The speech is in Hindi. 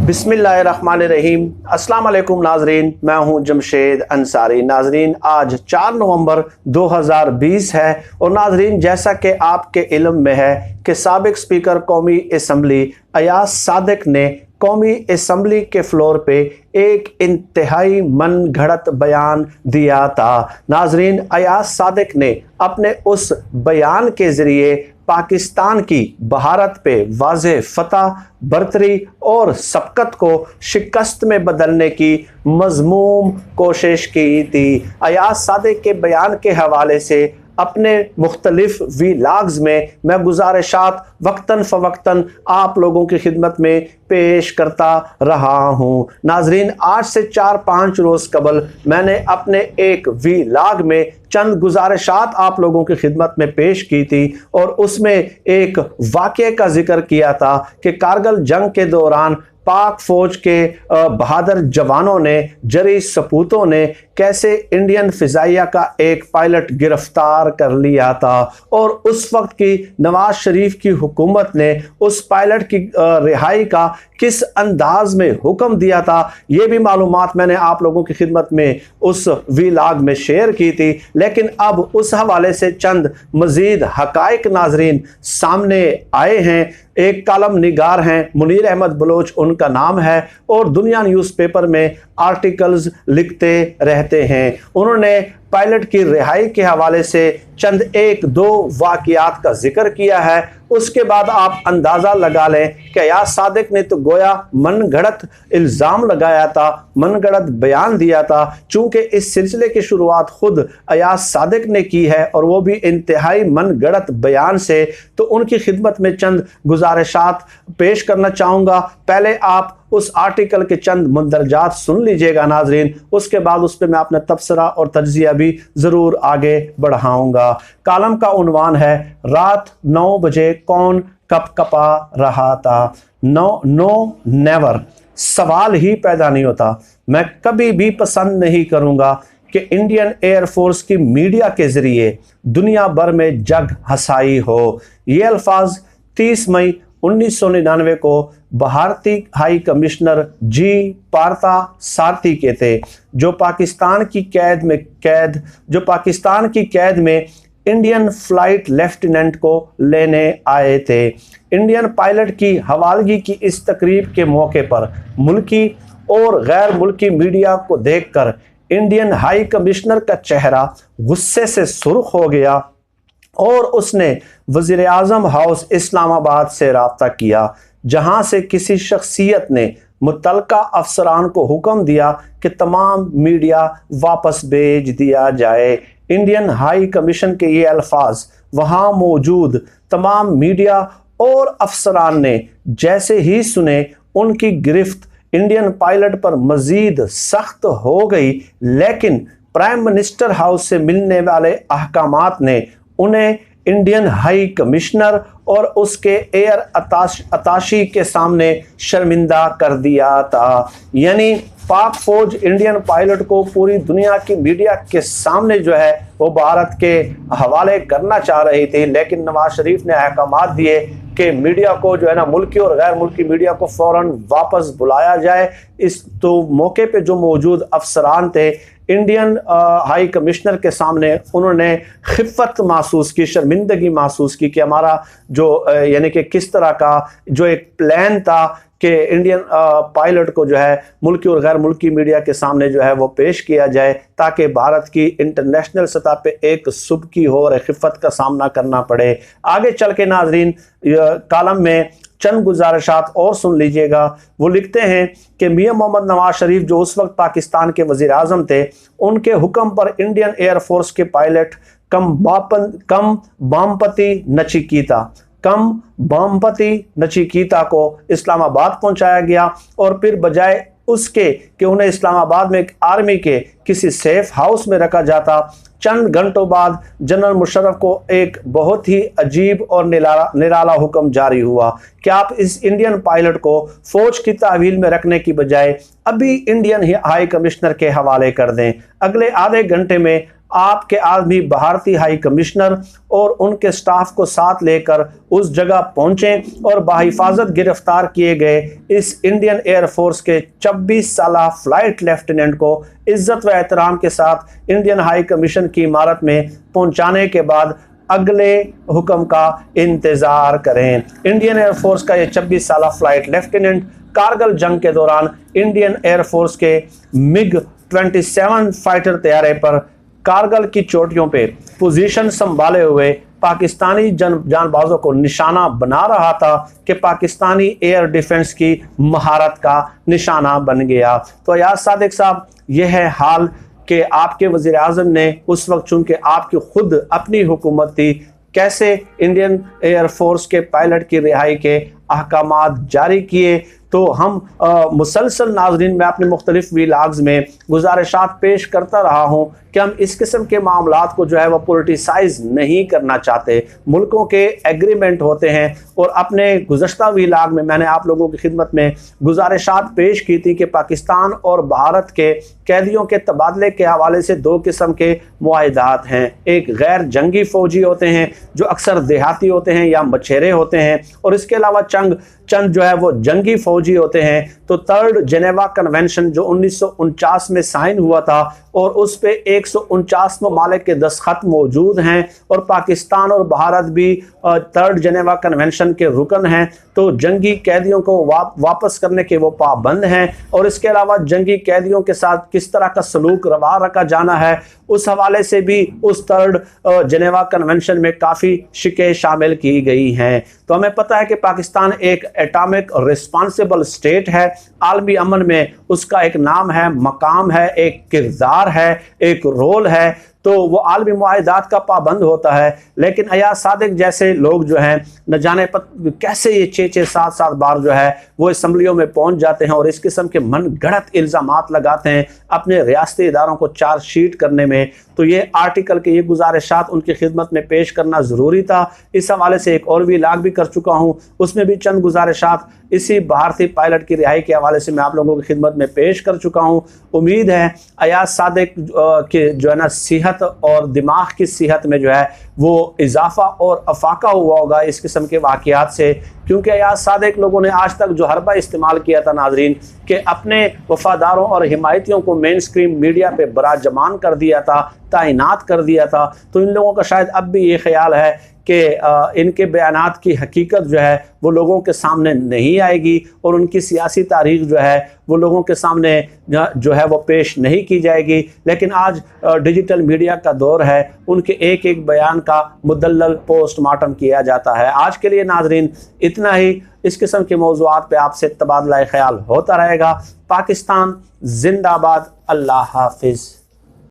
बिस्मिल्लाहिर्रहमानिर्रहीम। अस्सलाम वालेकुम नाजरीन, मैं हूं जमशेद अंसारी। नाजरीन, आज 4 नवंबर 2020 है और नाजरीन, जैसा कि आपके इल्म में है कि साबिक स्पीकर कौमी असम्बली अयाज सादिक ने कौमी असम्बली के फ्लोर पे एक इंतहाई मन घड़त बयान दिया था। नाजरीन, अयाज सादिक ने अपने उस बयान के ज़रिए पाकिस्तान की भारत पे वाज़े फतह, बरतरी और सबकत को शिकस्त में बदलने की मज़मूम कोशिश की थी। अयाज सादिक के बयान के हवाले से अपने मुख्तलिफ वीलाग्स में मैं गुजारिशात वक्तन फ़वक्तन आप लोगों की खिदमत में पेश करता रहा हूँ। नाजरीन, आज से 4-5 रोज़ कबल मैंने अपने एक वीलाग में चंद गुजारिशात आप लोगों की खिदमत में पेश की थी और उसमें एक वाक़े का जिक्र किया था कि कारगिल जंग के दौरान पाक फौज के बहादुर जवानों ने, जरी सपूतों ने कैसे इंडियन फ़िज़ाइया का एक पायलट गिरफ्तार कर लिया था और उस वक्त की नवाज शरीफ की हुकूमत ने उस पायलट की रिहाई का किस अंदाज में हुक्म दिया था। ये भी मालूमात मैंने आप लोगों की खिदमत में उस वीलाग में शेयर की थी। लेकिन अब उस हवाले से चंद मज़ीद हक़ाइक़ नाजरीन सामने आए हैं। एक कालम निगार हैं, मुनीर अहमद बलोच उनका नाम है और दुनिया न्यूज़पेपर में आर्टिकल्स लिखते रहते हैं। उन्होंने पायलट की रिहाई के हवाले से चंद 1-2 वाक़ियात का जिक्र किया है। उसके बाद आप अंदाज़ा लगा लें कि अयाज सादिक ने तो गोया मन गढ़त इल्ज़ाम लगाया था, मन गढ़त बयान दिया था। चूँकि इस सिलसिले की शुरुआत खुद अयाज सादिक ने की है और वो भी इंतहाई मन गढ़त बयान से, तो उनकी खिदमत में चंद गुजारिशात पेश करना चाहूँगा। पहले आप उस आर्टिकल के चंद मुंदरजात सुन लीजिएगा नाजरीन, उसके बाद उस पर मैं अपना तबसरा और तज्जिया भी ज़रूर आगे बढ़ाऊँगा। कालम का उन्वान है, रात 9 बजे कौन कपकपा रहा था। नो नेवर, सवाल ही पैदा नहीं होता। मैं कभी भी पसंद नहीं करूँगा कि इंडियन एयरफोर्स की मीडिया के ज़रिए दुनिया भर में जग हसाई हो। ये अल्फाज 30 मई 1999 को भारतीय हाई कमिश्नर जी पार्था सारथी के थे, जो पाकिस्तान की कैद में इंडियन फ्लाइट लेफ्टिनेंट को लेने आए थे। इंडियन पायलट की हवालगी की इस तकरीब के मौके पर मुल्की और गैर मुल्की मीडिया को देखकर इंडियन हाई कमिश्नर का चेहरा गुस्से से सुर्ख हो गया और उसने वज़ीर आज़म हाउस इस्लामाबाद से रब्ता किया, जहां से किसी शख्सियत ने मुतल्लका अफसरान को हुक्म दिया कि तमाम मीडिया वापस भेज दिया जाए। इंडियन हाई कमीशन के ये अल्फाज वहां मौजूद तमाम मीडिया और अफसरान ने जैसे ही सुने, उनकी गिरफ्त इंडियन पायलट पर मजीद सख्त हो गई। लेकिन प्राइम मिनिस्टर हाउस से मिलने वाले अहकामात ने उन्हें इंडियन हाई कमिश्नर और उसके एयर अताशी के सामने शर्मिंदा कर दिया था। यानी पाक फौज इंडियन पायलट को पूरी दुनिया की मीडिया के सामने जो है वो भारत के हवाले करना चाह रही थी, लेकिन नवाज शरीफ ने अहकामात दिए कि मीडिया को जो है ना, मुल्की और गैर मुल्की मीडिया को फ़ौरन वापस बुलाया जाए। इस तो मौके पे जो मौजूद अफसरान थे इंडियन हाई कमिश्नर के सामने, उन्होंने खिफ़त महसूस की, शर्मिंदगी महसूस की कि हमारा जो यानी कि किस तरह का जो एक प्लान था कि इंडियन पायलट को जो है मुल्की और गैर मुल्की मीडिया के सामने जो है वो पेश किया जाए, ताकि भारत की इंटरनेशनल सतह पे एक सुबकी हो और खिफ़त का सामना करना पड़े। आगे चल के नाजरीन कालम में चंद गुजारिशात और सुन लीजिएगा। वो लिखते हैं कि मियां मोहम्मद नवाज शरीफ, जो उस वक्त पाकिस्तान के वज़ीर आज़म थे, उनके हुक्म पर इंडियन एयरफोर्स के पायलट कम बामपति नचिकीता को इस्लामाबाद पहुंचाया गया और फिर बजाय उसके कि उन्हें इस्लामाबाद में आर्मी के किसी सेफ हाउस में रखा जाता, चंद घंटों बाद जनरल मुशर्रफ को एक बहुत ही अजीब और निराला हुक्म जारी हुआ कि आप इस इंडियन पायलट को फौज की तहवील में रखने की बजाय अभी इंडियन हाई कमिश्नर के हवाले कर दें। अगले आधे घंटे में आपके आदमी भारतीय हाई कमिश्नर और उनके स्टाफ को साथ लेकर उस जगह पहुंचे और बाहिफाजत गिरफ्तार किए गए इस इंडियन एयरफोर्स के 26 साला फ्लाइट लेफ्टिनेंट को इज्जत व एहतराम के साथ इंडियन हाई कमीशन की इमारत में पहुंचाने के बाद अगले हुक्म का इंतजार करें। इंडियन एयरफोर्स का ये 26 साला फ्लाइट लेफ्टिनेंट कारगिल जंग के दौरान इंडियन एयरफोर्स के MiG-27 फाइटर तैयारे पर कारगिल की चोटियों पे पोजीशन संभाले हुए पाकिस्तानी जानबाजों को निशाना बना रहा था कि पाकिस्तानी एयर डिफेंस की महारत का निशाना बन गया। तो अयाज सादिक साहब, यह है हाल कि आपके वज़ीर आज़म ने उस वक्त, चूंकि आपकी खुद अपनी हुकूमत थी, कैसे इंडियन एयरफोर्स के पायलट की रिहाई के अहकामात जारी किए। तो हम मुसलसल नाजरीन में अपने मुख्तलिफ व्लॉग्स में गुजारिशात पेश करता रहा हूँ कि हम इस किस्म के मामलात को जो है वह पोलिटिसाइज नहीं करना चाहते। मुल्कों के एग्रीमेंट होते हैं और अपने गुज़श्ता व्लॉग में मैंने आप लोगों की खिदमत में गुजारिशात पेश की थी कि पाकिस्तान और भारत के कैदियों के तबादले के हवाले से दो किस्म के मुआहिदात हैं। एक गैर जंगी फ़ौजी होते हैं जो अक्सर देहाती होते हैं या मछेरे होते हैं, और इसके अलावा चंद जो है वो जंगी फ़ौजी होते हैं। तो थर्ड जेनेवा कन्वेंशन जो 1949 में साइन हुआ था और उस पे 149 ममालिक के दस्तखत मौजूद हैं, और पाकिस्तान और भारत भी थर्ड जेनेवा कन्वेंशन के रुकन हैं। तो जंगी कैदियों को वापस करने के वो पाबंद हैं, और इसके अलावा जंगी कैदियों के साथ किस तरह का सलूक रवा रखा जाना है उस हवाले से भी उस थर्ड जेनेवा कन्वेंशन में काफ़ी शिकें शामिल की गई हैं। तो हमें पता है कि पाकिस्तान एक एटॉमिक रिस्पॉन्सिबल स्टेट है। आलमी अमन में उसका एक नाम है, मकाम है, एक किरदार है, एक रोल है। तो वो आलमी मुआहिदात का पाबंद होता है। लेकिन अयाज सादिक जैसे लोग जो हैं, न जाने कैसे ये 6-7 बार जो है वो असम्बलियों में पहुंच जाते हैं और इस किस्म के मन गढ़ंत इल्ज़ामात लगाते हैं अपने रियासती इदारों को चार्जशीट करने में। तो ये आर्टिकल के ये गुजारिशात उनकी खिदमत में पेश करना ज़रूरी था। इस हवाले से एक और व्लॉग भी कर चुका हूँ, उसमें भी चंद गुजारिशात इसी भारतीय पायलट की रिहाई के हवाले से मैं आप लोगों की खिदमत में पेश कर चुका हूँ। उम्मीद है अयाज सादिक के जो है ना सेहत और दिमाग की सेहत में जो है वो इजाफा और अफाका हुआ होगा इस किस्म के वाक़यात से, क्योंकि अयाज सादिक लोगों ने आज तक जो हरबा इस्तेमाल किया था नाजरीन कि अपने वफादारों और हिमायतियों को मेन स्ट्रीम मीडिया पे बराजमान कर दिया था, तैनात कर दिया था। तो इन लोगों का शायद अब भी ये ख्याल है कि इनके बयानात की हकीकत जो है वो लोगों के सामने नहीं आएगी और उनकी सियासी तारीख जो है वो लोगों के सामने जो है वो पेश नहीं की जाएगी। लेकिन आज डिजिटल मीडिया का दौर है, उनके एक एक बयान का मुदल्लल पोस्टमार्टम किया जाता है। आज के लिए नाजरीन इतना ही। इस किस्म के मौज़ूआत पे आपसे तबादला ख्याल होता रहेगा। पाकिस्तान जिंदाबाद। अल्लाह हाफिज़।